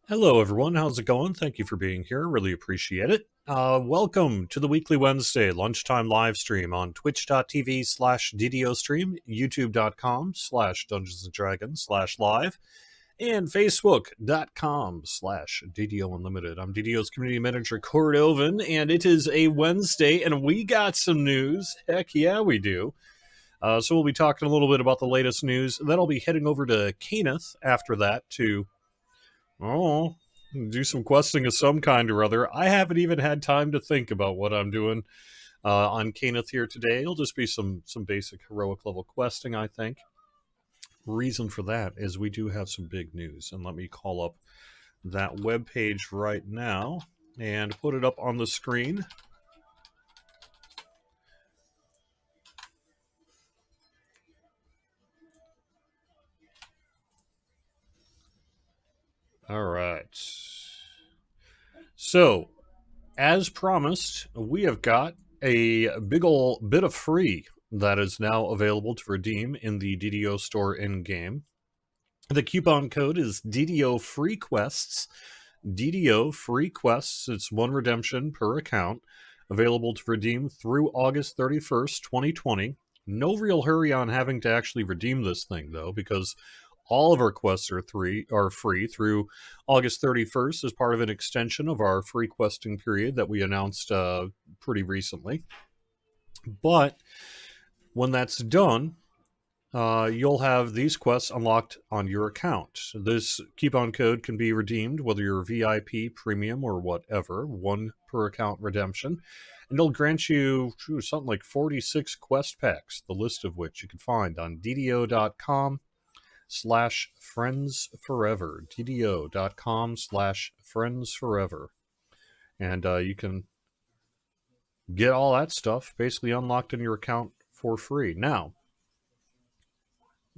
Hello, everyone. How's it going? Thank you for being here. Really appreciate it. Welcome to the weekly Wednesday lunchtime live stream on twitch.tv/DDO stream, youtube.com/Dungeons and Dragons/live, and facebook.com/DDO Unlimited. I'm DDO's Community Manager Cordovan, and it is a Wednesday, and we got some news. Heck yeah, we do. So we'll be talking a little bit about the latest news. Then I'll be heading over to Keinath after that to do some questing of some kind or other. I haven't even had time to think about what I'm doing on Keinath here today. It'll just be some basic heroic level questing, I think. Reason for that is we do have some big news, and let me call up that web page right now and put it up on the screen. All right. So, as promised, we have got a big ol' bit of free that is now available to redeem in the DDO store in-game. The coupon code is DDO Free Quests. DDO Free Quests. It's one redemption per account, available to redeem through August 31st, 2020. No real hurry on having to actually redeem this thing, though, because all of our quests are free through August 31st as part of an extension of our free questing period that we announced pretty recently. But when that's done, you'll have these quests unlocked on your account. This coupon code can be redeemed whether you're VIP, premium, or whatever, one per account redemption. And it'll grant you something like 46 quest packs, the list of which you can find on DDO.com/friendsforever. DDO.com/friendsforever. And you can get all that stuff basically unlocked in your account for free. Now,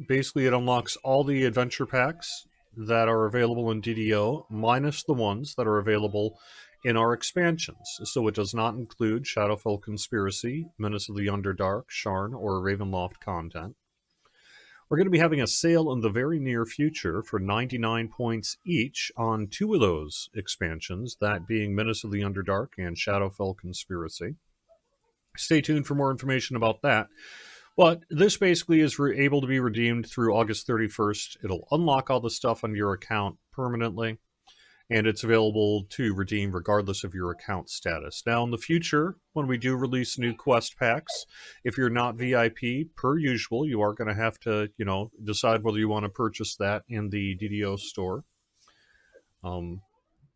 basically it unlocks all the adventure packs that are available in DDO, minus the ones that are available in our expansions. So it does not include Shadowfell Conspiracy, Menace of the Underdark, Sharn, or Ravenloft content. We're going to be having a sale in the very near future for 99 points each on two of those expansions, that being Menace of the Underdark and Shadowfell Conspiracy. Stay tuned for more information about that. But this basically is able to be redeemed through August 31st. It'll unlock all the stuff on your account permanently, and it's available to redeem regardless of your account status. Now, in the future, when we do release new quest packs, if you're not VIP, per usual, you are going to have to, decide whether you want to purchase that in the DDO store.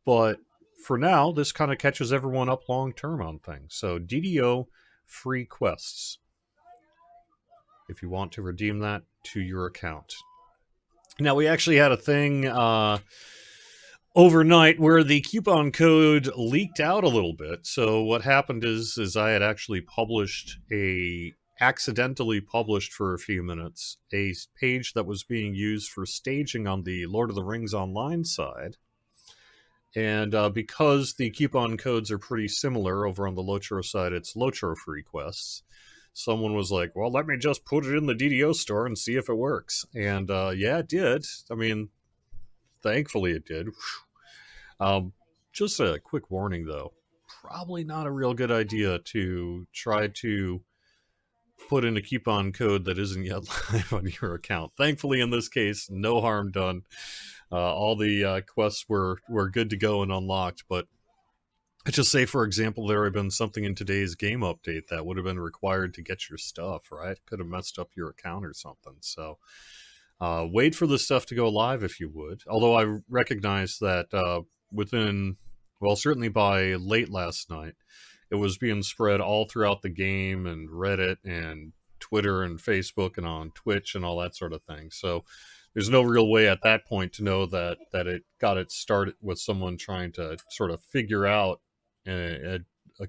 But for now, this kind of catches everyone up long-term on things. So, DDO free quests, if you want to redeem that to your account. Now, we actually had a thing overnight where the coupon code leaked out a little bit. So what happened is I had actually accidentally published for a few minutes a page that was being used for staging on the Lord of the Rings Online side. And because the coupon codes are pretty similar over on the Lotro side, it's Lotro free quests. Someone was like, well, let me just put it in the DDO store and see if it works. And yeah, it did. I mean, thankfully it did. Just a quick warning, though. Probably not a real good idea to try to put in a coupon code that isn't yet live on your account. Thankfully, in this case, no harm done. All the quests were good to go and unlocked, but let's just say, for example, there had been something in today's game update that would have been required to get your stuff, right? Could have messed up your account or something. So wait for the stuff to go live if you would. Although I recognize that certainly by late last night, it was being spread all throughout the game and Reddit and Twitter and Facebook and on Twitch and all that sort of thing. So there's no real way at that point to know that it got it started with someone trying to sort of figure out a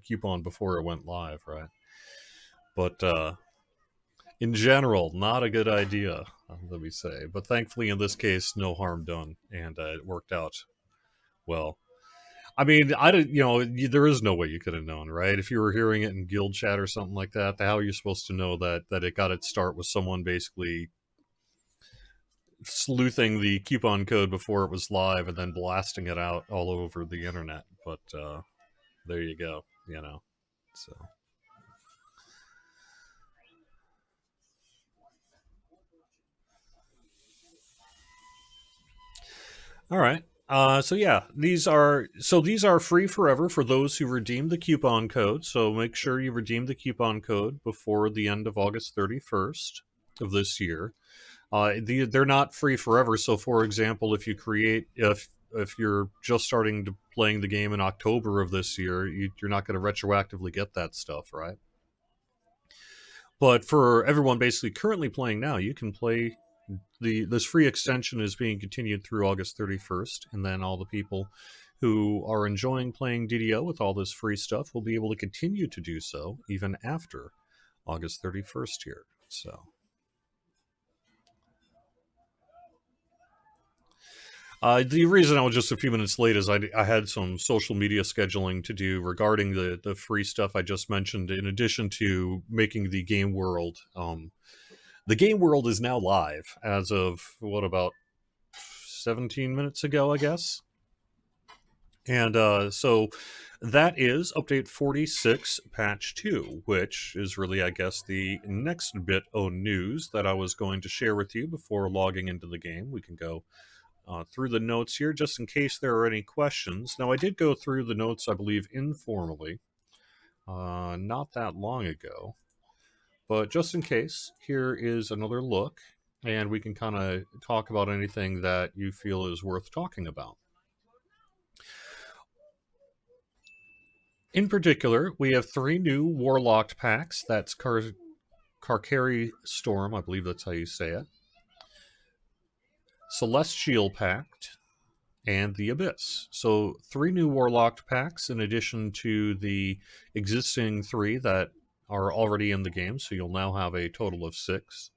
coupon before it went live, right? But in general, not a good idea, let me say. But thankfully, in this case, no harm done, and it worked out well. I mean, there is no way you could have known, right? If you were hearing it in guild chat or something like that, how are you supposed to know that it got its start with someone basically sleuthing the coupon code before it was live and then blasting it out all over the internet. But there you go, So. All right. So yeah, these are free forever for those who redeem the coupon code. So make sure you redeem the coupon code before the end of August 31st of this year. They're not free forever. So for example, if you're just starting to playing the game in October of this year, you're not going to retroactively get that stuff, right? But for everyone basically currently playing now, you can play this free extension is being continued through August 31st, and then all the people who are enjoying playing DDO with all this free stuff will be able to continue to do so even after August 31st here. So the reason I was just a few minutes late is I had some social media scheduling to do regarding the free stuff I just mentioned, in addition to making the game world. The game world is now live as of, about 17 minutes ago, I guess. And so that is update 46, patch 2, which is really, I guess, the next bit of news that I was going to share with you before logging into the game. We can go through the notes here just in case there are any questions. Now, I did go through the notes, I believe, informally not that long ago. But just in case, here is another look, and we can kind of talk about anything that you feel is worth talking about. In particular, we have 3 new Warlocked packs. That's Karkari Storm, I believe that's how you say it. Celestial Pact, and the Abyss. So 3 new Warlocked packs in addition to the existing 3 that are already in the game, so you'll now have a total of 6.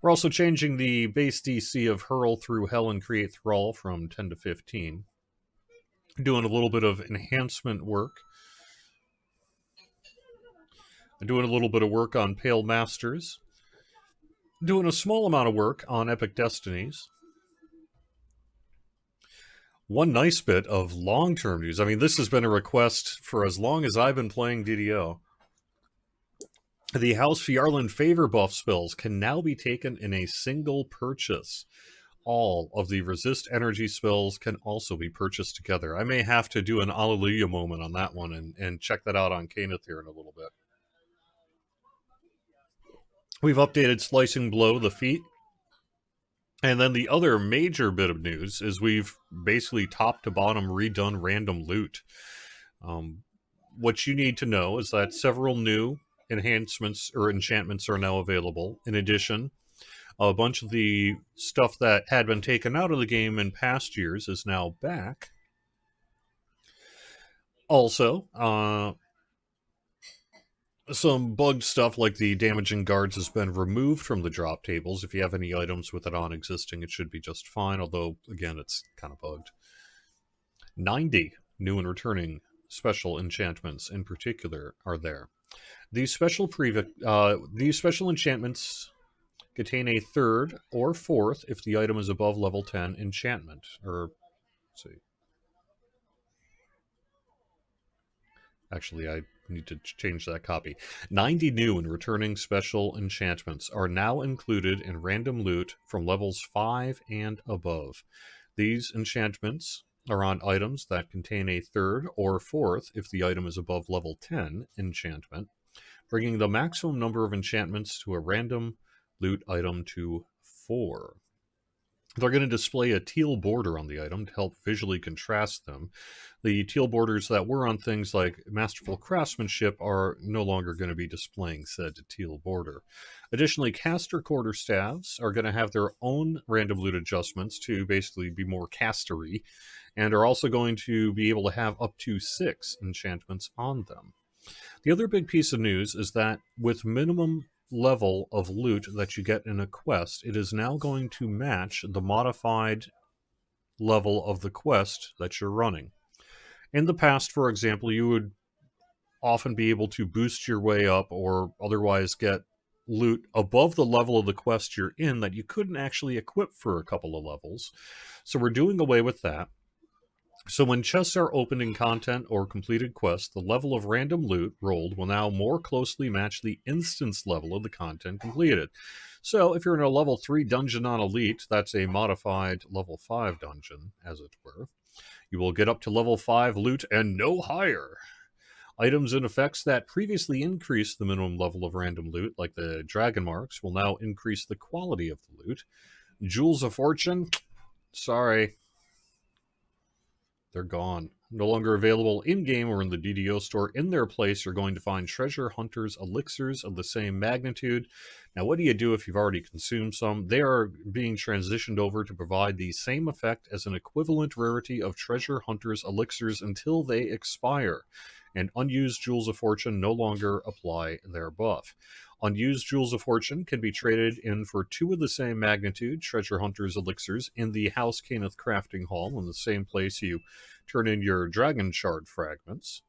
We're also changing the base DC of Hurl through Hell and Create Thrall from 10 to 15. Doing a little bit of enhancement work. Doing a little bit of work on Pale Masters. Doing a small amount of work on Epic Destinies. One nice bit of long-term news. I mean, this has been a request for as long as I've been playing DDO. The House Fjarland favor buff spells can now be taken in a single purchase. All of the resist energy spells can also be purchased together. I may have to do an Alleluia moment on that one and check that out on Keinath here in a little bit. We've updated Slicing Blow, the feat. And then the other major bit of news is we've basically top to bottom redone random loot. What you need to know is that several new enhancements or enchantments are now available. In addition, a bunch of the stuff that had been taken out of the game in past years is now back. Also, some bugged stuff like the damaging guards has been removed from the drop tables. If you have any items with it on existing, it should be just fine, although, again, it's kind of bugged. 90 new and returning special enchantments in particular are there. These special enchantments contain a 3rd or 4th if the item is above level 10 enchantment. Or, let's see. Actually, I need to change that copy. 90 new and returning special enchantments are now included in random loot from levels 5 and above. These enchantments are on items that contain a 3rd or 4th if the item is above level 10 enchantment, bringing the maximum number of enchantments to a random loot item to 4. They're going to display a teal border on the item to help visually contrast them. The teal borders that were on things like Masterful Craftsmanship are no longer going to be displaying said teal border. Additionally, caster quarterstaves are going to have their own random loot adjustments to basically be more castery, and are also going to be able to have up to 6 enchantments on them. The other big piece of news is that with minimum level of loot that you get in a quest, it is now going to match the modified level of the quest that you're running. In the past, for example, you would often be able to boost your way up or otherwise get loot above the level of the quest you're in that you couldn't actually equip for a couple of levels. So we're doing away with that. So when chests are opened in content or completed quests, the level of random loot rolled will now more closely match the instance level of the content completed. So if you're in a level 3 dungeon on Elite, that's a modified level 5 dungeon, as it were. You will get up to level 5 loot and no higher. Items and effects that previously increased the minimum level of random loot, like the dragon marks, will now increase the quality of the loot. Jewels of Fortune, sorry, they're gone. No longer available in-game or in the DDO store. In their place, you're going to find Treasure Hunter's elixirs of the same magnitude. Now, what do you do if you've already consumed some? They are being transitioned over to provide the same effect as an equivalent rarity of Treasure Hunter's elixirs until they expire. And unused Jewels of Fortune no longer apply their buff. Unused Jewels of Fortune can be traded in for 2 of the same magnitude, Treasure Hunter's elixirs, in the House Keinath Crafting Hall, in the same place you turn in your Dragon Shard fragments.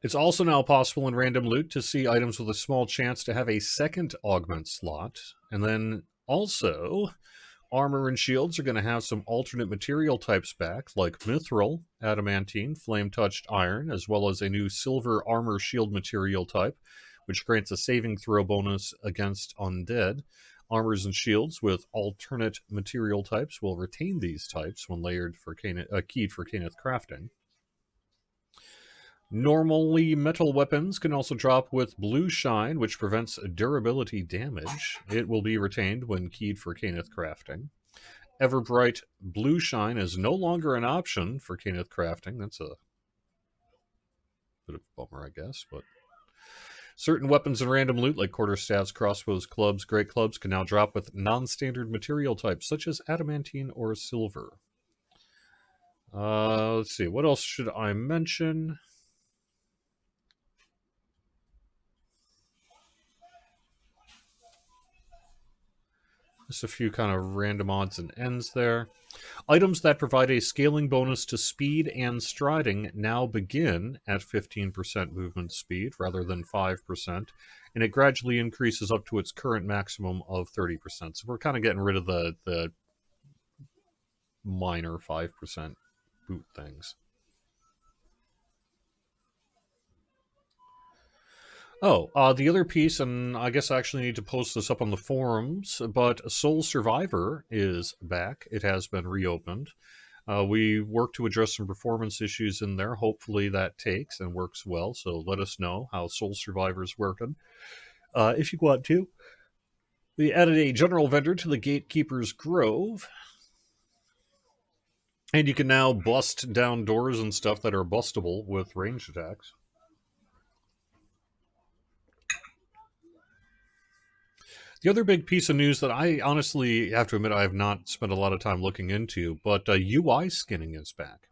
It's also now possible in random loot to see items with a small chance to have a second augment slot. And then also, armor and shields are going to have some alternate material types back, like mithril, adamantine, flame-touched iron, as well as a new silver armor shield material type, which grants a saving throw bonus against undead. Armors and shields with alternate material types will retain these types when layered for keyed for Keinath crafting. Normally, metal weapons can also drop with blue shine, which prevents durability damage. It will be retained when keyed for Keinath crafting. Everbright blue shine is no longer an option for Keinath crafting. That's a bit of a bummer, I guess, but certain weapons and random loot, like quarterstaffs, crossbows, clubs, great clubs, can now drop with non-standard material types, such as adamantine or silver. Let's see, what else should I mention? Just a few kind of random odds and ends there. Items that provide a scaling bonus to speed and striding now begin at 15% movement speed rather than 5%, and it gradually increases up to its current maximum of 30%. So we're kind of getting rid of the minor 5% boot things. Oh, the other piece, and I guess I actually need to post this up on the forums, but Soul Survivor is back. It has been reopened. We worked to address some performance issues in there. Hopefully that takes and works well, so let us know how Soul Survivor is working. If you want to. We added a general vendor to the Gatekeeper's Grove. And you can now bust down doors and stuff that are bustable with ranged attacks. The other big piece of news that I honestly have to admit I have not spent a lot of time looking into, but UI skinning is back.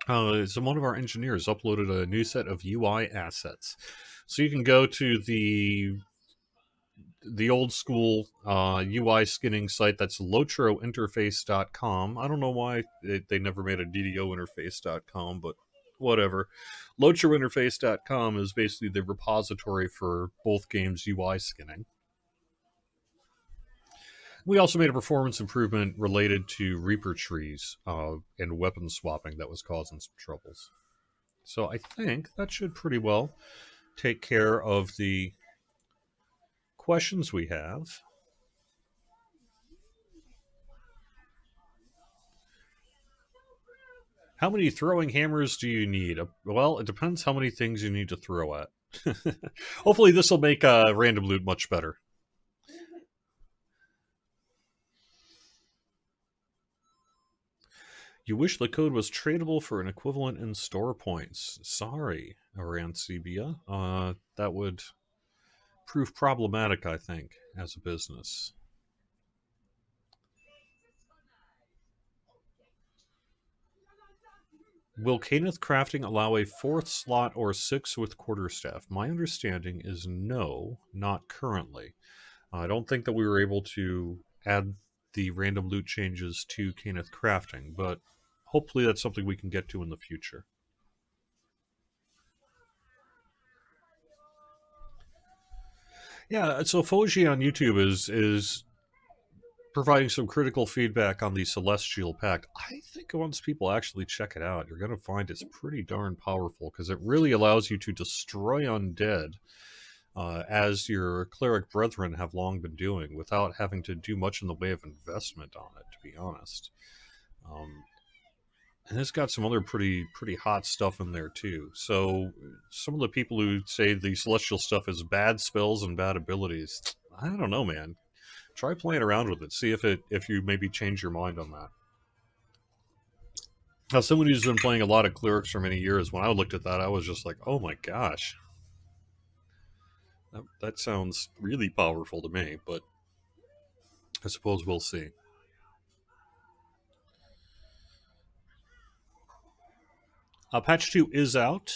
So one of our engineers uploaded a new set of UI assets. So you can go to the old school UI skinning site, that's lotrointerface.com. I don't know why they never made a DDOinterface.com, but whatever. Lotrointerface.com is basically the repository for both games' UI skinning. We also made a performance improvement related to Reaper trees and weapon swapping that was causing some troubles. So I think that should pretty well take care of the questions we have. How many throwing hammers do you need? Well, it depends how many things you need to throw at. Hopefully this will make random loot much better. You wish the code was tradable for an equivalent in store points. Sorry, Arancibia. That would prove problematic, I think, as a business. Will Keinath crafting allow a 4th slot or 6 with quarterstaff? My understanding is no, not currently. I don't think that we were able to add the random loot changes to Keinath crafting, but hopefully that's something we can get to in the future. Yeah, so Foji on YouTube is providing some critical feedback on the Celestial Pact. I think once people actually check it out, you're going to find it's pretty darn powerful because it really allows you to destroy undead, as your cleric brethren have long been doing, without having to do much in the way of investment on it, to be honest. And it's got some other pretty hot stuff in there too. So some of the people who say the celestial stuff is bad spells and bad abilities, I don't know, man. Try playing around with it. See if you maybe change your mind on that. Now, someone who's been playing a lot of clerics for many years, when I looked at that, I was just like, oh my gosh. That sounds really powerful to me, but I suppose we'll see. Patch 2 is out.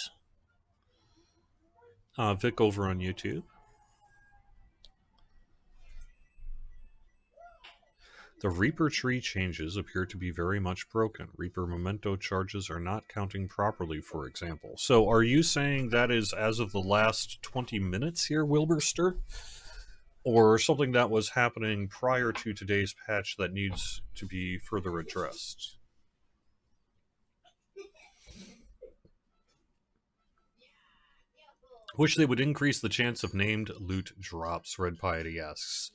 Vic over on YouTube. The Reaper tree changes appear to be very much broken. Reaper memento charges are not counting properly, for example. So are you saying that is as of the last 20 minutes here, Wilburster? Or something that was happening prior to today's patch that needs to be further addressed? Wish they would increase the chance of named loot drops, Red Piety asks.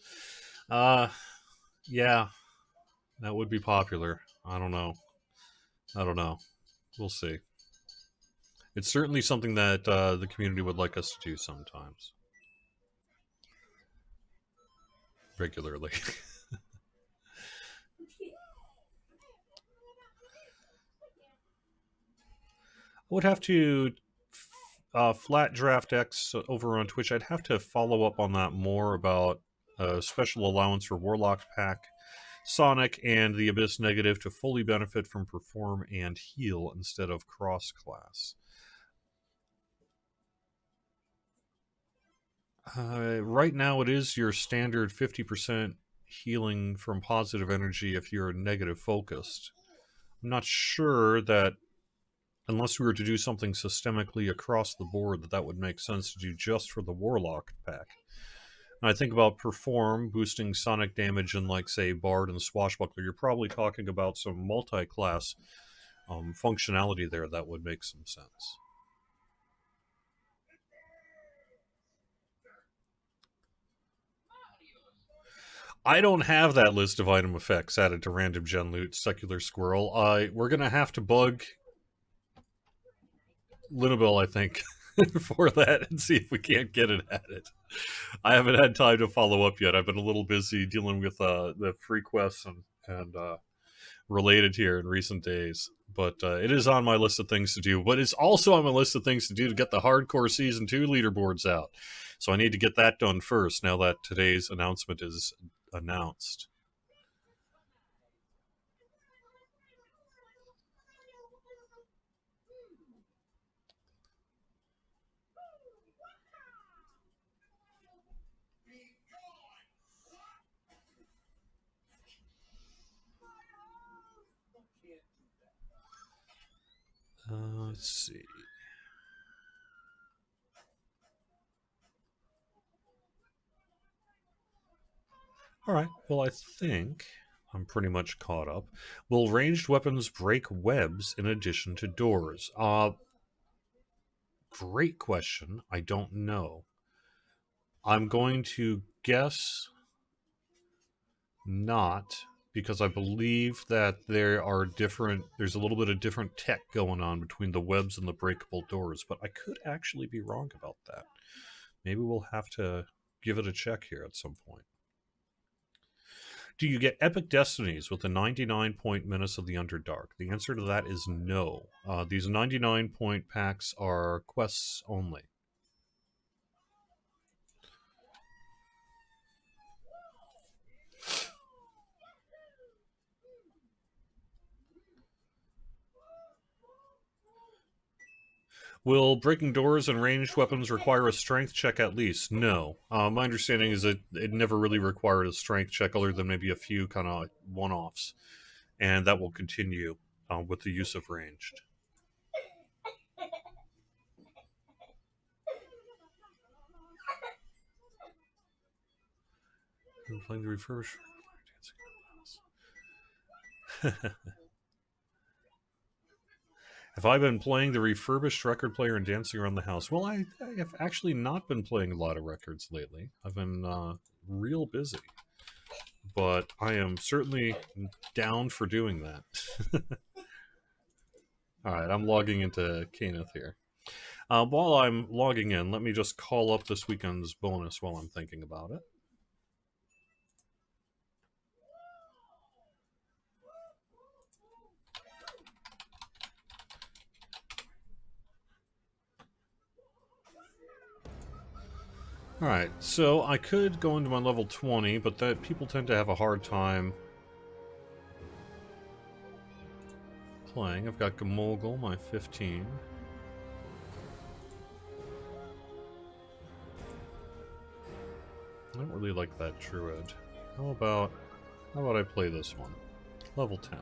Yeah, that would be popular. I don't know. We'll see. It's certainly something that the community would like us to do sometimes. Regularly. I would have to... Flat Draft X over on Twitch, I'd have to follow up on that more about special allowance for Warlock Pack, Sonic, and the Abyss Negative to fully benefit from Perform and Heal instead of Cross-Class. Right now it is your standard 50% healing from positive energy if you're negative focused. I'm not sure that unless we were to do something systemically across the board that would make sense to do just for the Warlock pack. And I think about Perform, boosting sonic damage in, like, say, Bard and Swashbuckler. You're probably talking about some multi-class functionality there that would make some sense. I don't have that list of item effects added to random gen loot, Secular Squirrel. We're going to have to bug Linabel, I think, for that and see if we can't get it added. I haven't had time to follow up yet. I've been a little busy dealing with the free quests and related here in recent days. But it is on my list of things to do. But it's also on my list of things to do to get the Hardcore Season 2 leaderboards out. So I need to get that done first, now that today's announcement is announced. Let's see. All right. Well, I think I'm pretty much caught up. Will ranged weapons break webs in addition to doors? Great question. I don't know. I'm going to guess not, because I believe that there's a little bit of different tech going on between the webs and the breakable doors, but I could actually be wrong about that. Maybe we'll have to give it a check here at some point. Do you get epic destinies with the 99-point Menace of the Underdark? The answer to that is no. These 99-point packs are quests only. Will breaking doors and ranged weapons require a strength check at least? No. My understanding is that it never really required a strength check other than maybe a few kind of one-offs. And that will continue with the use of ranged. Been playing the refurbished. Have I been playing the refurbished record player and dancing around the house? Well, I have actually not been playing a lot of records lately. I've been real busy. But I am certainly down for doing that. Alright, I'm logging into Keinath here. While I'm logging in, let me just call up this weekend's bonus while I'm thinking about it. Alright, so I could go into my level 20, but that people tend to have a hard time playing. I've got Gamogul, my 15. I don't really like that Druid. How about I play this one? Level 10.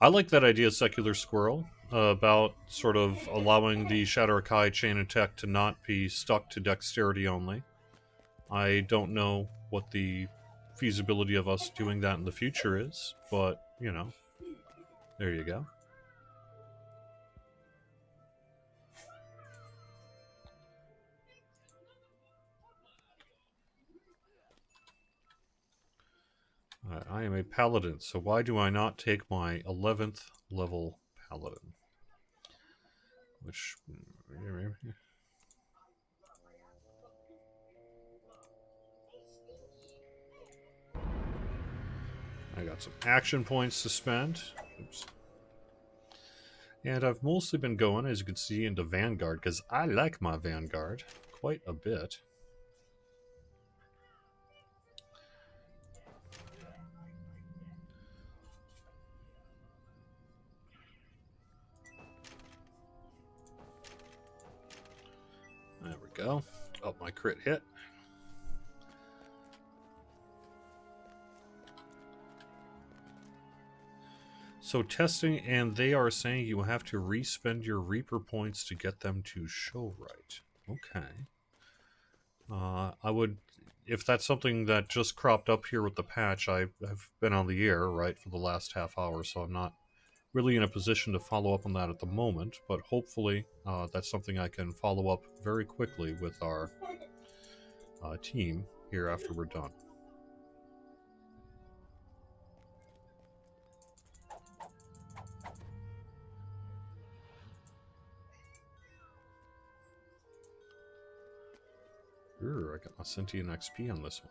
I like that idea, Secular Squirrel, about sort of allowing the Shadow chain attack to not be stuck to dexterity only. I don't know what the feasibility of us doing that in the future is, but, you know, there you go. I am a Paladin, so why do I not take my 11th level Paladin? Which... I got some action points to spend. Oops. And I've mostly been going, as you can see, into Vanguard, because I like my Vanguard quite a bit. There we go. Up my crit hit. So testing, and they are saying you have to respend your Reaper points to get them to show right. Okay. I would, if that's something that just cropped up here with the patch, I have been on the air, right, for the last half hour, so I'm not really in a position to follow up on that at the moment, but hopefully that's something I can follow up very quickly with our team here after we're done. I got my sentient XP on this one.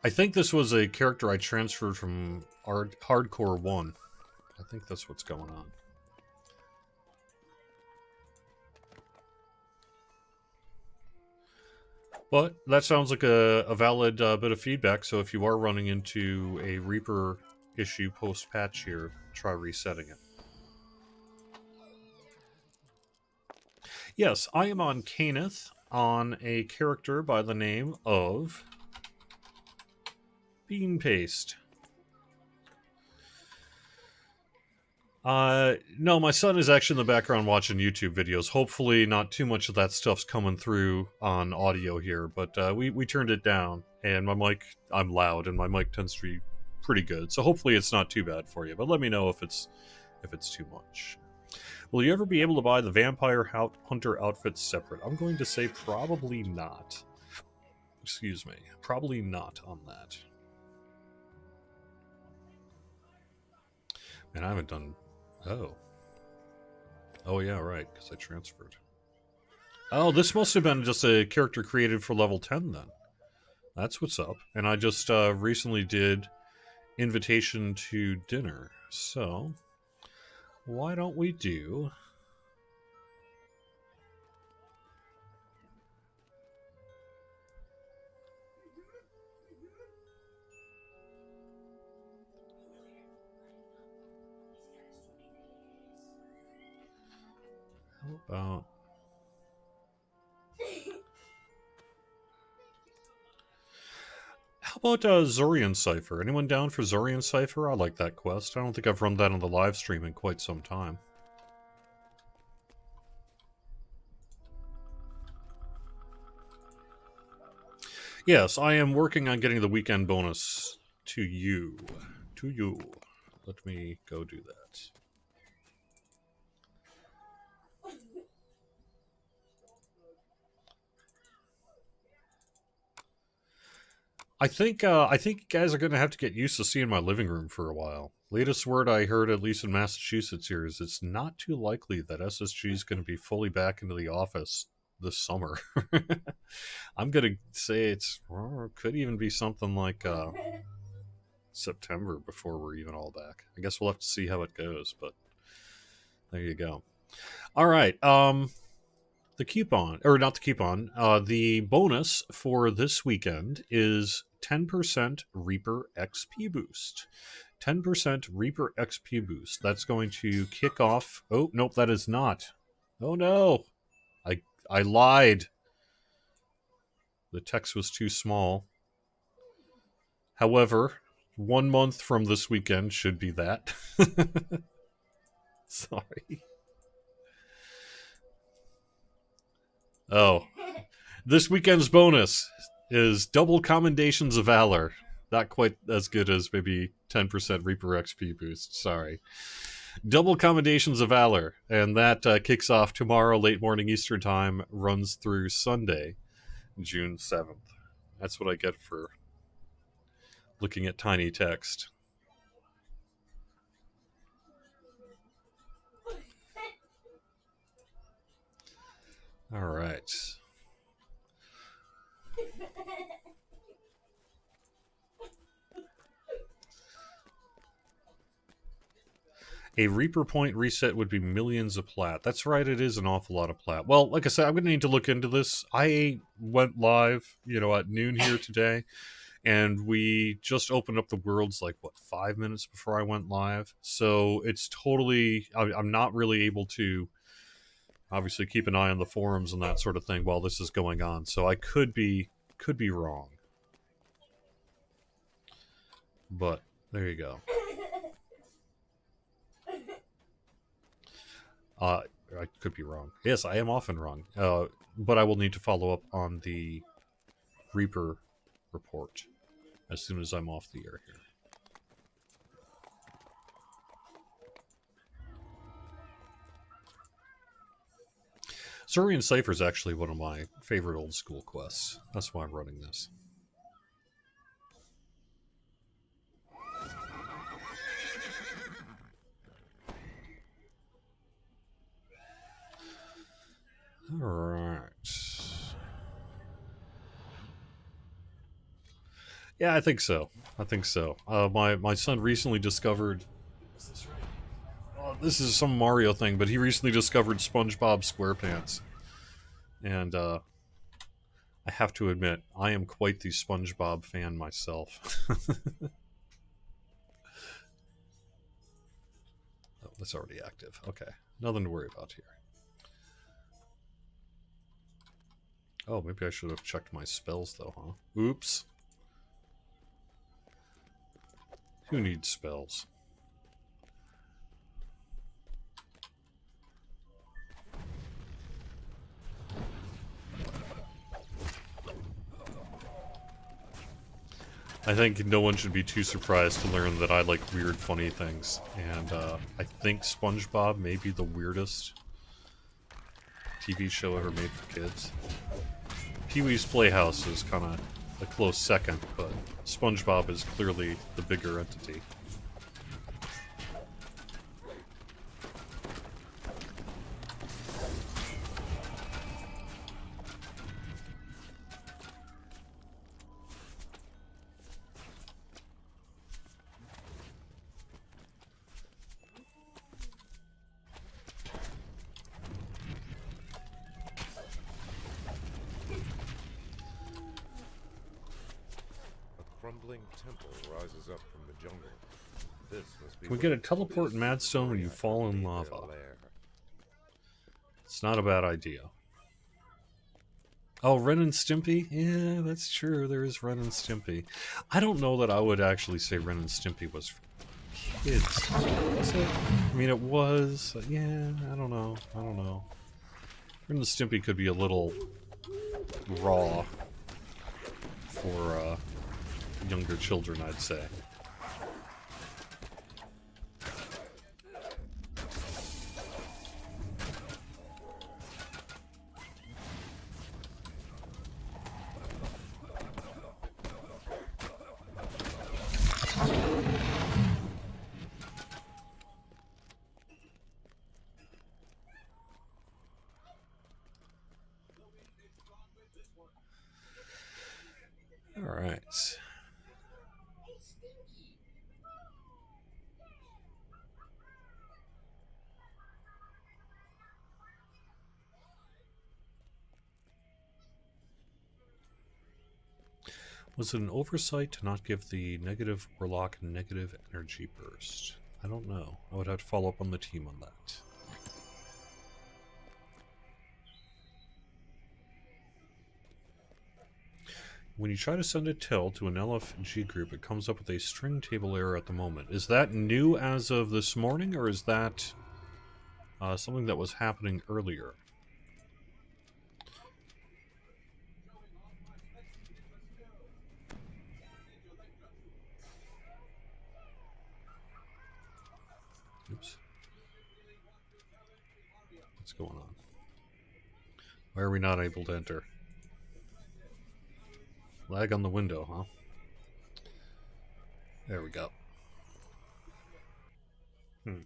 I think this was a character I transferred from Hardcore 1. I think that's what's going on. But that sounds like a valid bit of feedback, so if you are running into a Reaper issue post-patch here, try resetting it. Yes, I am on Keinath on a character by the name of Bean Paste. No, my son is actually in the background watching YouTube videos. Hopefully not too much of that stuff's coming through on audio here, but we turned it down, and my mic, I'm loud, and my mic tends to be pretty good, so hopefully it's not too bad for you, but let me know if it's too much. Will you ever be able to buy the Vampire Hunter outfit separate? I'm going to say probably not. Excuse me. Probably not on that. Man, I haven't done... Oh. Oh, yeah, right, because I transferred. Oh, this must have been just a character created for level 10, then. That's what's up. And I just recently did Invitation to Dinner, so... Why don't we do... How about Zorian Cipher? Anyone down for Zorian Cipher? I like that quest. I don't think I've run that on the live stream in quite some time. Yes, I am working on getting the weekend bonus to you. To you. Let me go do that. I think you guys are going to have to get used to seeing my living room for a while. Latest word I heard, at least in Massachusetts here, is it's not too likely that SSG is going to be fully back into the office this summer. I'm going to say could even be something like September before we're even all back. I guess we'll have to see how it goes, but there you go. All right. The coupon, or not the coupon, the bonus for this weekend is 10% Reaper XP boost. 10% Reaper XP boost. That's going to kick off. Oh, nope, that is not. Oh no. I lied. The text was too small. However, 1 month from this weekend should be that. Sorry. Oh. This weekend's bonus is double commendations of valor. Not quite as good as maybe 10% Reaper XP boost. Sorry. Double commendations of valor. And that kicks off tomorrow, late morning Eastern time, runs through Sunday, June 7th. That's what I get for looking at tiny text. All right. A Reaper point reset would be millions of plat. That's right, it is an awful lot of plat. Well, like I said, I'm going to need to look into this. I went live, at noon here today, and we just opened up the worlds, 5 minutes before I went live. So it's totally... I'm not really able to, obviously, keep an eye on the forums and that sort of thing while this is going on. So I could be wrong. But, there you go. I could be wrong. Yes, I am often wrong. But I will need to follow up on the Reaper report as soon as I'm off the air here. Saurian Cypher is actually one of my favorite old school quests. That's why I'm running this. Alright. Yeah, I think so. My son recently discovered... Is this right? Oh, this is some Mario thing, but he recently discovered SpongeBob SquarePants. And, I have to admit, I am quite the SpongeBob fan myself. Oh, that's already active. Okay. Nothing to worry about here. Oh, maybe I should have checked my spells, though, huh? Oops. Who needs spells? I think no one should be too surprised to learn that I like weird, funny things. And I think SpongeBob may be the weirdest TV show ever made for kids. Pee-wee's Playhouse is kind of a close second, but SpongeBob is clearly the bigger entity. Can we get a teleport Madstone when you fall in lava? It's not a bad idea. Oh, Ren and Stimpy? Yeah, that's true. There is Ren and Stimpy. I don't know that I would actually say Ren and Stimpy was for kids. Was it? I mean, it was. Yeah, I don't know. Ren and Stimpy could be a little raw. for younger children, I'd say. All right. Was it an oversight to not give the negative warlock a negative energy burst? I don't know. I would have to follow up on the team on that. When you try to send a tell to an LFG group, it comes up with a string table error at the moment. Is that new as of this morning, or is that something that was happening earlier? Oops. What's going on? Why are we not able to enter? Lag on the window, huh? There we go. You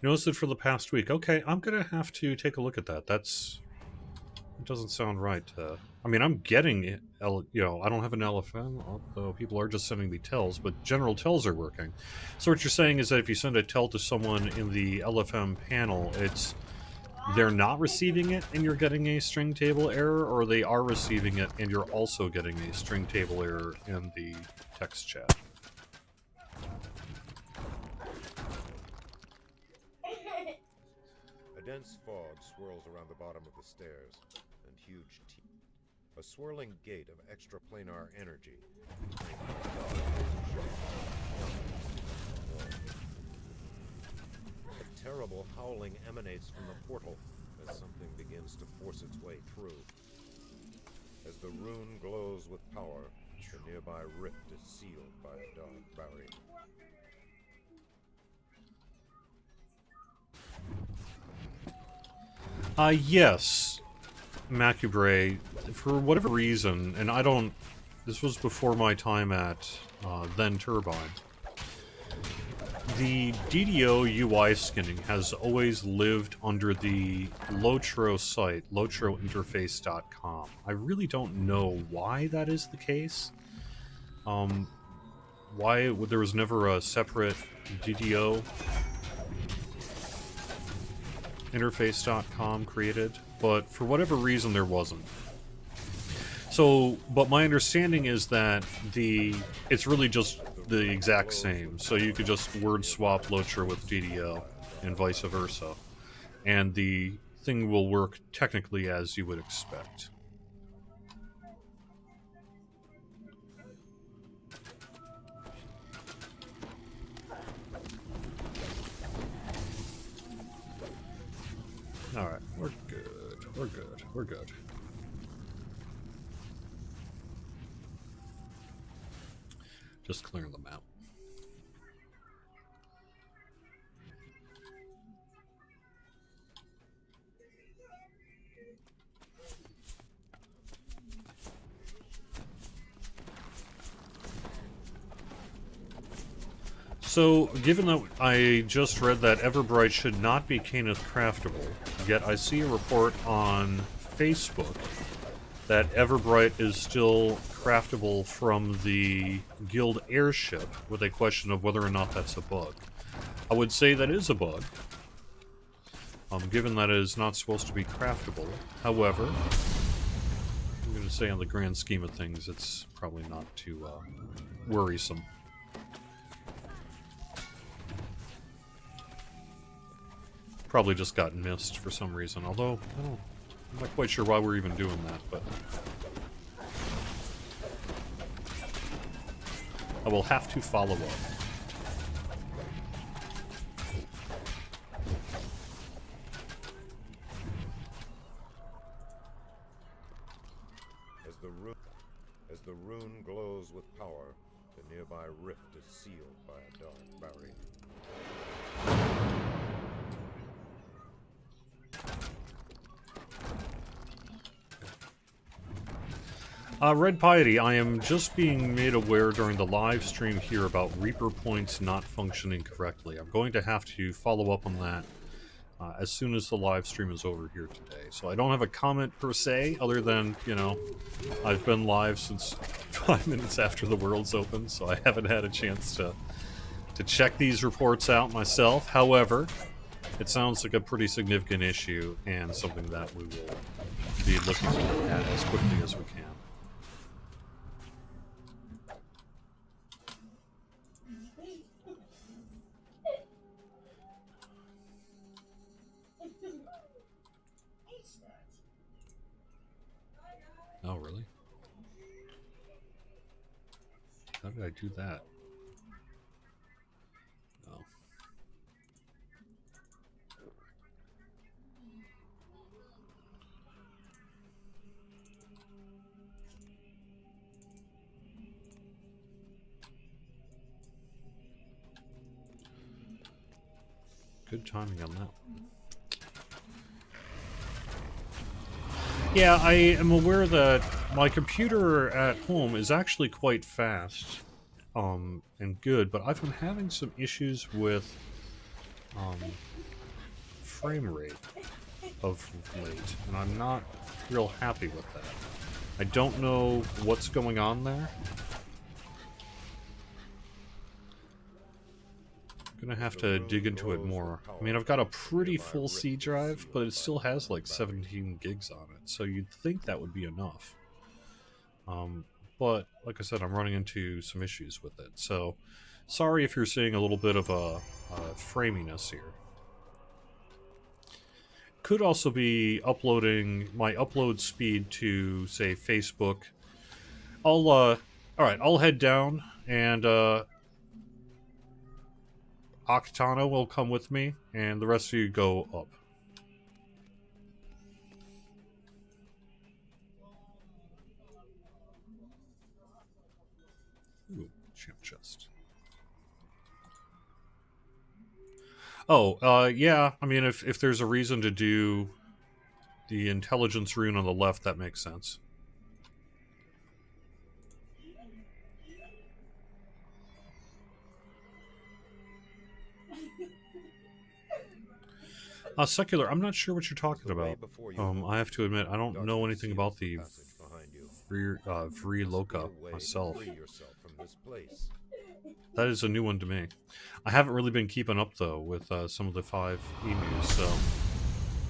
noticed it for the past week. Okay, I'm gonna have to take a look at that. It doesn't sound right. I mean, I'm getting it. You know, I don't have an LFM, although people are just sending me tells, but general tells are working. So what you're saying is that if you send a tell to someone in the LFM panel, they're not receiving it and you're getting a string table error, or they are receiving it and you're also getting a string table error in the text chat. A dense fog swirls around the bottom of the stairs, and huge a swirling gate of extraplanar energy. A terrible howling emanates from the portal as something begins to force its way through. As the rune glows with power, the nearby rift is sealed by a dark barrier. Yes, Macubre, for whatever reason, and I don't... This was before my time at then Turbine. The DDO UI skinning has always lived under the Lotro site, lotrointerface.com. I really don't know why that is the case. Why there was never a separate DDO interface.com created, but for whatever reason there wasn't. So, but my understanding is that it's really just the exact same. So you could just word swap Lotro with DDO and vice versa. And the thing will work technically as you would expect. Alright, we're good. We're good. We're good. Just clearing them out. So, given that I just read that Everbright should not be Keinath craftable, yet I see a report on Facebook that Everbright is still craftable from the guild airship, with a question of whether or not that's a bug. I would say that is a bug, given that it is not supposed to be craftable. However, I'm going to say on the grand scheme of things, it's probably not too worrisome. Probably just got missed for some reason, although I'm not quite sure why we're even doing that, but I will have to follow up. glows with power, the nearby rift is sealed by a dark barrier. Red Piety, I am just being made aware during the live stream here about Reaper points not functioning correctly. I'm going to have to follow up on that as soon as the live stream is over here today. So I don't have a comment per se, other than, you know, I've been live since 5 minutes after the world's open, so I haven't had a chance to check these reports out myself. However, it sounds like a pretty significant issue and something that we will be looking at as quickly as we can. Oh, really? How did I do that? Oh. Good timing on that one. Yeah, I am aware that my computer at home is actually quite fast and good, but I've been having some issues with frame rate of late, and I'm not real happy with that. I don't know what's going on there. Gonna have to dig into it more. I mean, I've got a pretty full C drive, but it still has like 17 gigs on it, so you'd think that would be enough. But, like I said, I'm running into some issues with it, so sorry if you're seeing a little bit of a framiness here. Could also be uploading my upload speed to, say, Facebook. Alright, I'll head down, and Octano will come with me, and the rest of you go up. Ooh, champ chest. Oh, yeah, I mean, if there's a reason to do the intelligence rune on the left, that makes sense. Secular, I'm not sure what you're talking about. I have to admit, I don't know anything about the Raluca myself. That is a new one to me. I haven't really been keeping up, though, with some of the 5 emus, so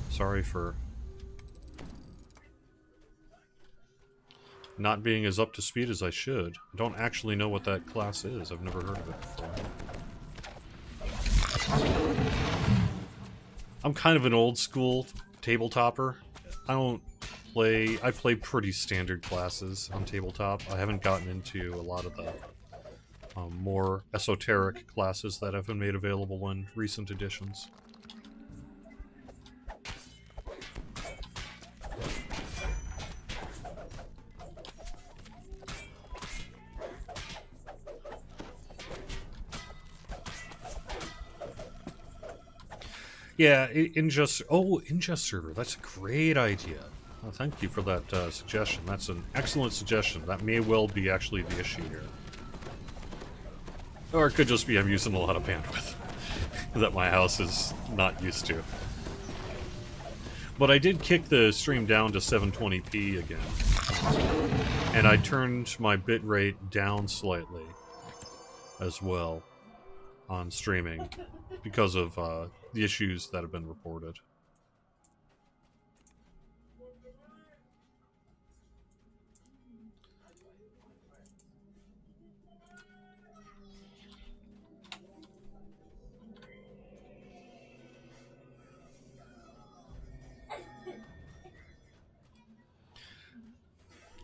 sorry for not being as up to speed as I should. I don't actually know what that class is. I've never heard of it before. I'm kind of an old school tabletopper. I play pretty standard classes on tabletop. I haven't gotten into a lot of the more esoteric classes that have been made available in recent editions. Yeah, ingest server. That's a great idea. Well, thank you for that suggestion. That's an excellent suggestion. That may well be actually the issue here. Or it could just be I'm using a lot of bandwidth that my house is not used to. But I did kick the stream down to 720p again. And I turned my bitrate down slightly as well on streaming because of the issues that have been reported.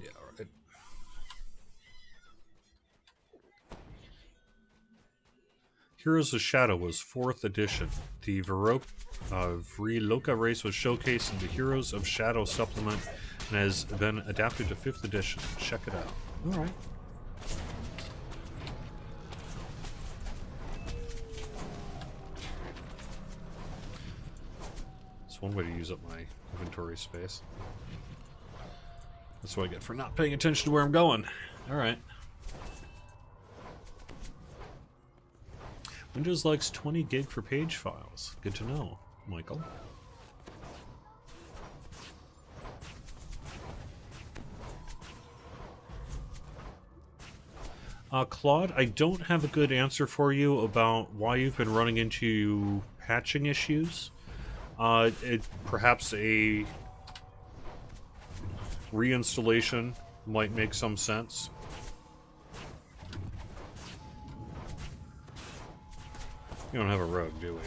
Yeah, all right. Heroes of Shadow was 4th edition. The Raluca Race was showcased in the Heroes of Shadow supplement and has been adapted to 5th edition. Check it out. Alright. one way to use up my inventory space. That's what I get for not paying attention to where I'm going. Alright. Windows likes 20 gig for page files. Good to know, Michael. Claude, I don't have a good answer for you about why you've been running into patching issues. Perhaps a reinstallation might make some sense. We don't have a rogue, do we?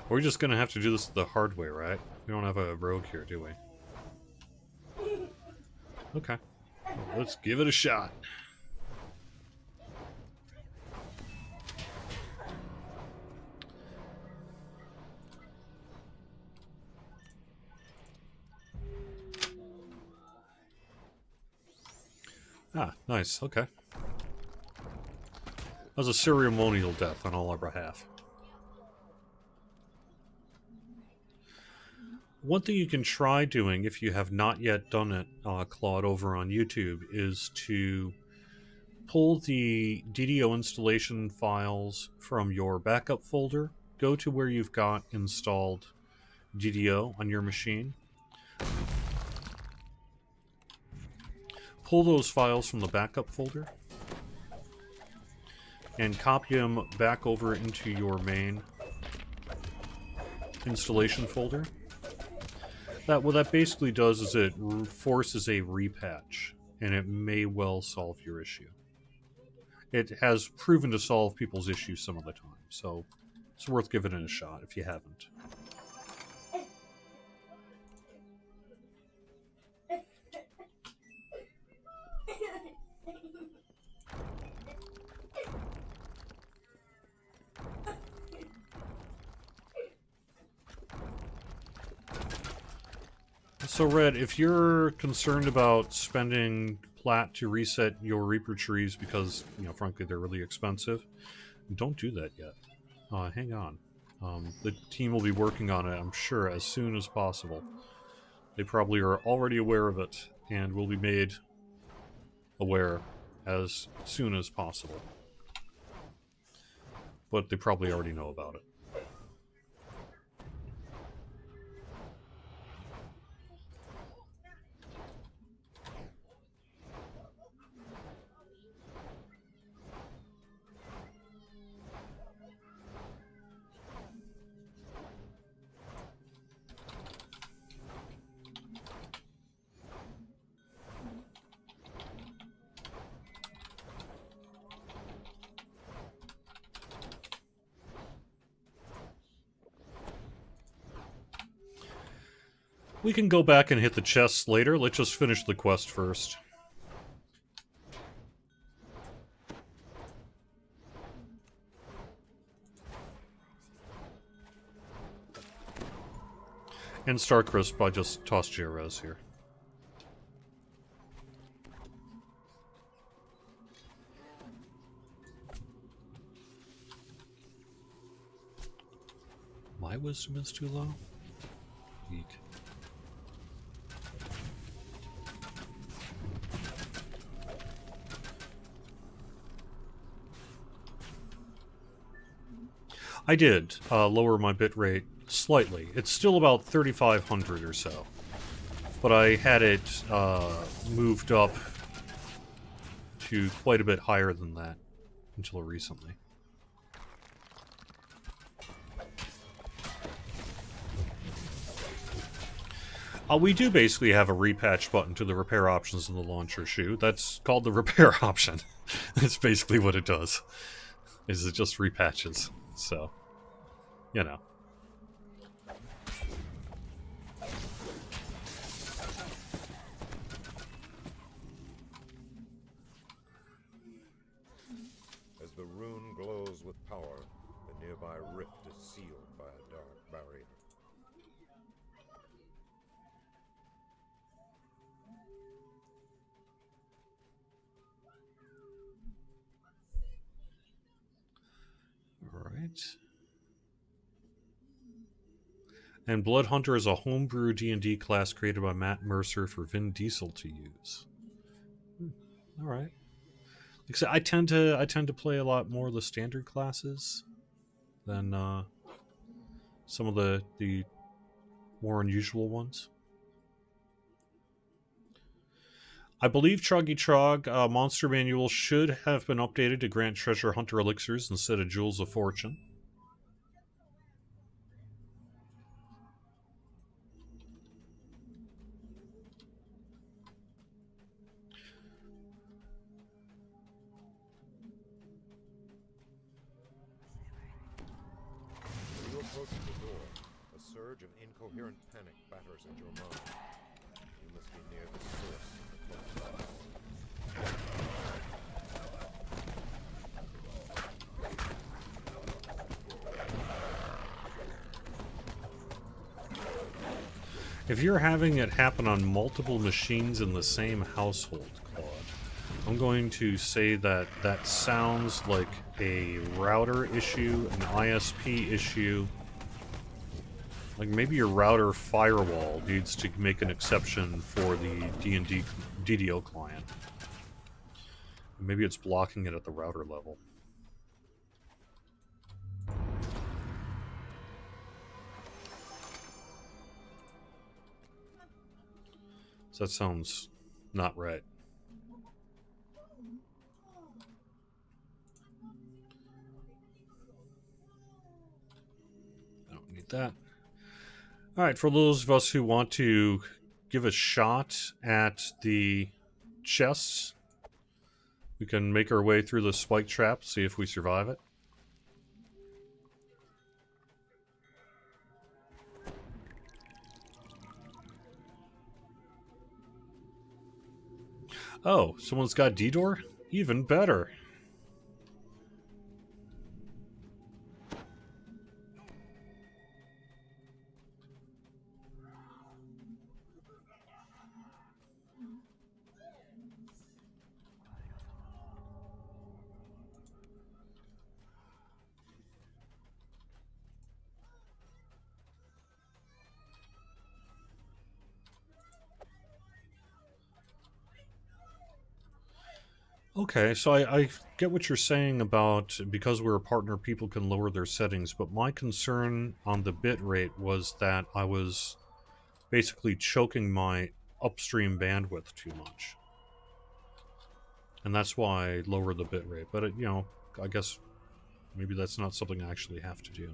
We're just gonna have to do this the hard way, right? We don't have a rogue here, do we? Okay. Well, let's give it a shot. Ah, nice. Okay. That was a ceremonial death on all our behalf. One thing you can try doing, if you have not yet done it, Claude, over on YouTube, is to pull the DDO installation files from your backup folder, go to where you've got installed DDO on your machine, pull those files from the backup folder, and copy them back over into your main installation folder. What that basically does is it forces a repatch, and it may well solve your issue. It has proven to solve people's issues some of the time, so it's worth giving it a shot if you haven't. So, Red, if you're concerned about spending plat to reset your Reaper trees because, you know, frankly, they're really expensive, don't do that yet. Hang on. The team will be working on it, I'm sure, as soon as possible. They probably are already aware of it, and will be made aware as soon as possible. But they probably already know about it. We can go back and hit the chests later. Let's just finish the quest first. And Star Crisp, I just tossed you a res here. My wisdom is too low? Eek. I did lower my bitrate slightly. It's still about 3,500 or so. But I had it moved up to quite a bit higher than that until recently. We do basically have a repatch button to the repair options in the launcher shoe. That's called the repair option. That's basically what it does. Is it just repatches. So, you know. As the rune glows with power, the nearby rift is sealed by a dark barrier. right. And Blood Hunter is a homebrew D&D class created by Matt Mercer for Vin Diesel to use. All right. Like I said, I tend to play a lot more of the standard classes than some of the more unusual ones. I believe Troggy Trog Monster Manual should have been updated to grant Treasure Hunter elixirs instead of Jewels of Fortune. As you approach the door, a surge of incoherent panic batters at your mind. You must be near the source of the close. If you're having it happen on multiple machines in the same household, Claude, I'm going to say that that sounds like a router issue, an ISP issue. Like maybe your router firewall needs to make an exception for the D&D DDO client. Maybe it's blocking it at the router level. So that sounds not right. I don't need that. Alright, for those of us who want to give a shot at the chests, we can make our way through the spike trap, see if we survive it. Oh, someone's got D-Door? Even better. Okay, so I get what you're saying about because we're a partner, people can lower their settings, but my concern on the bit rate was that I was basically choking my upstream bandwidth too much. And that's why I lowered the bit rate. But, you know, I guess maybe that's not something I actually have to do.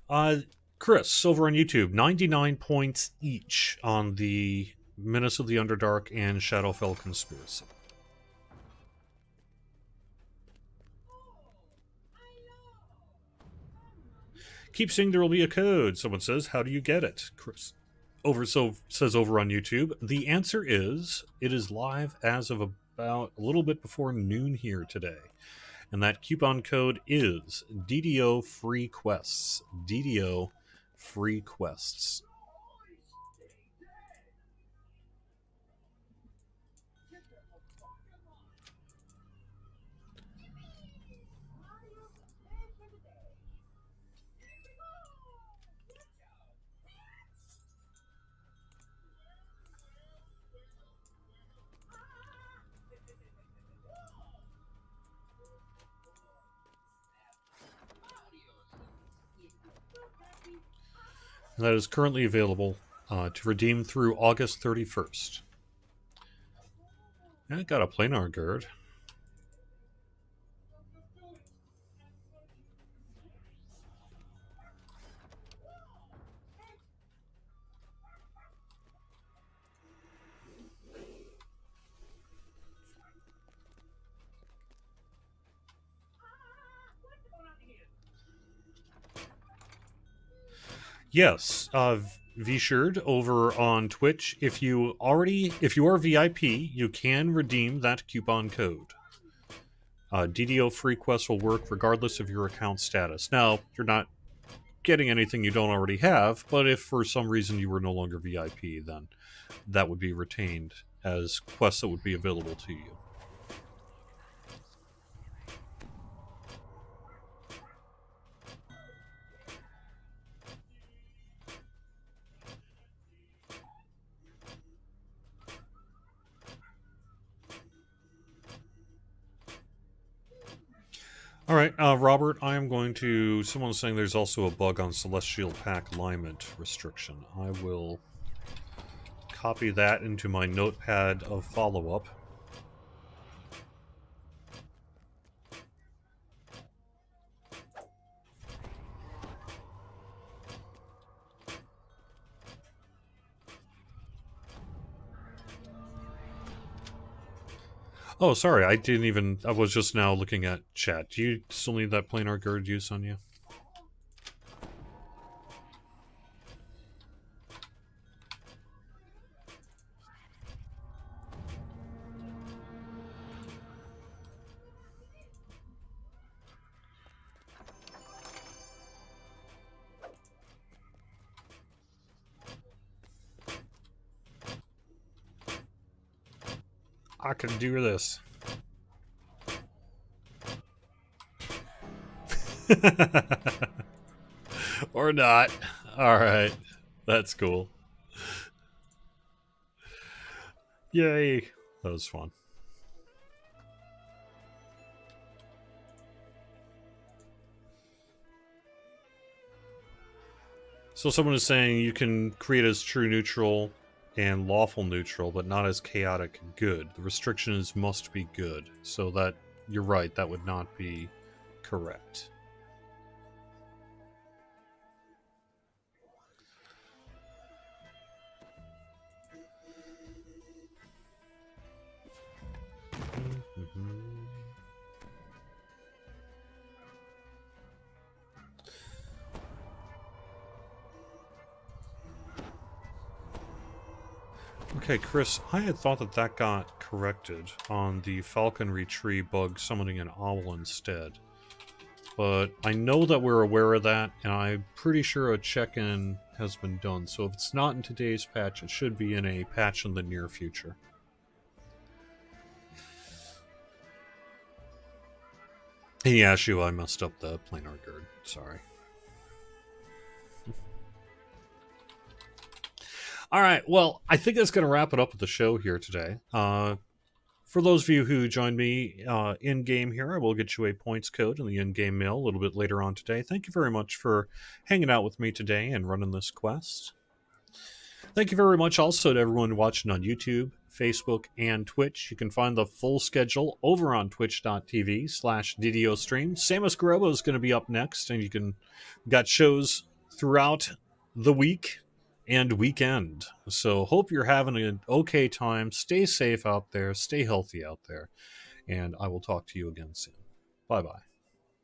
Alright. Chris, over on YouTube, 99 points each on the Menace of the Underdark and Shadowfell Conspiracy. Keep saying there will be a code, someone says. How do you get it? Chris says over on YouTube. The answer is, it is live as of about a little bit before noon here today. And that coupon code is DDO Free Quests. DDO Free Quests. That is currently available to redeem through August 31st. I got a planar gird. Yes, Vishured over on Twitch. If you are VIP, you can redeem that coupon code. DDO free quests will work regardless of your account status. Now, you're not getting anything you don't already have, but if for some reason you were no longer VIP, then that would be retained as quests that would be available to you. Alright, Robert, I am going to... Someone's saying there's also a bug on Celestial Pack alignment restriction. I will copy that into my notepad of follow-up. Oh, sorry, I was just now looking at chat. Do you still need that planar gird use on you? I can do this. Or not. Alright. That's cool. Yay. That was fun. So someone is saying you can create as true neutral and lawful neutral, but not as chaotic good. The restriction is must be good. So that, you're right, that would not be correct. Okay, Chris, I had thought that got corrected on the falconry tree bug summoning an owl instead. But I know that we're aware of that, and I'm pretty sure a check-in has been done. So if it's not in today's patch, it should be in a patch in the near future. And yeah, Shu, I messed up the planar gird. Sorry. Alright, well, I think that's going to wrap it up with the show here today. For those of you who joined me in-game here, I will get you a points code in the in-game mail a little bit later on today. Thank you very much for hanging out with me today and running this quest. Thank you very much also to everyone watching on YouTube, Facebook, and Twitch. You can find the full schedule over on twitch.tv/DDO stream. Samus Grobo is going to be up next, and got shows throughout the week and weekend. So hope you're having an okay time. Stay safe out there. Stay healthy out there. And I will talk to you again soon. Bye-bye.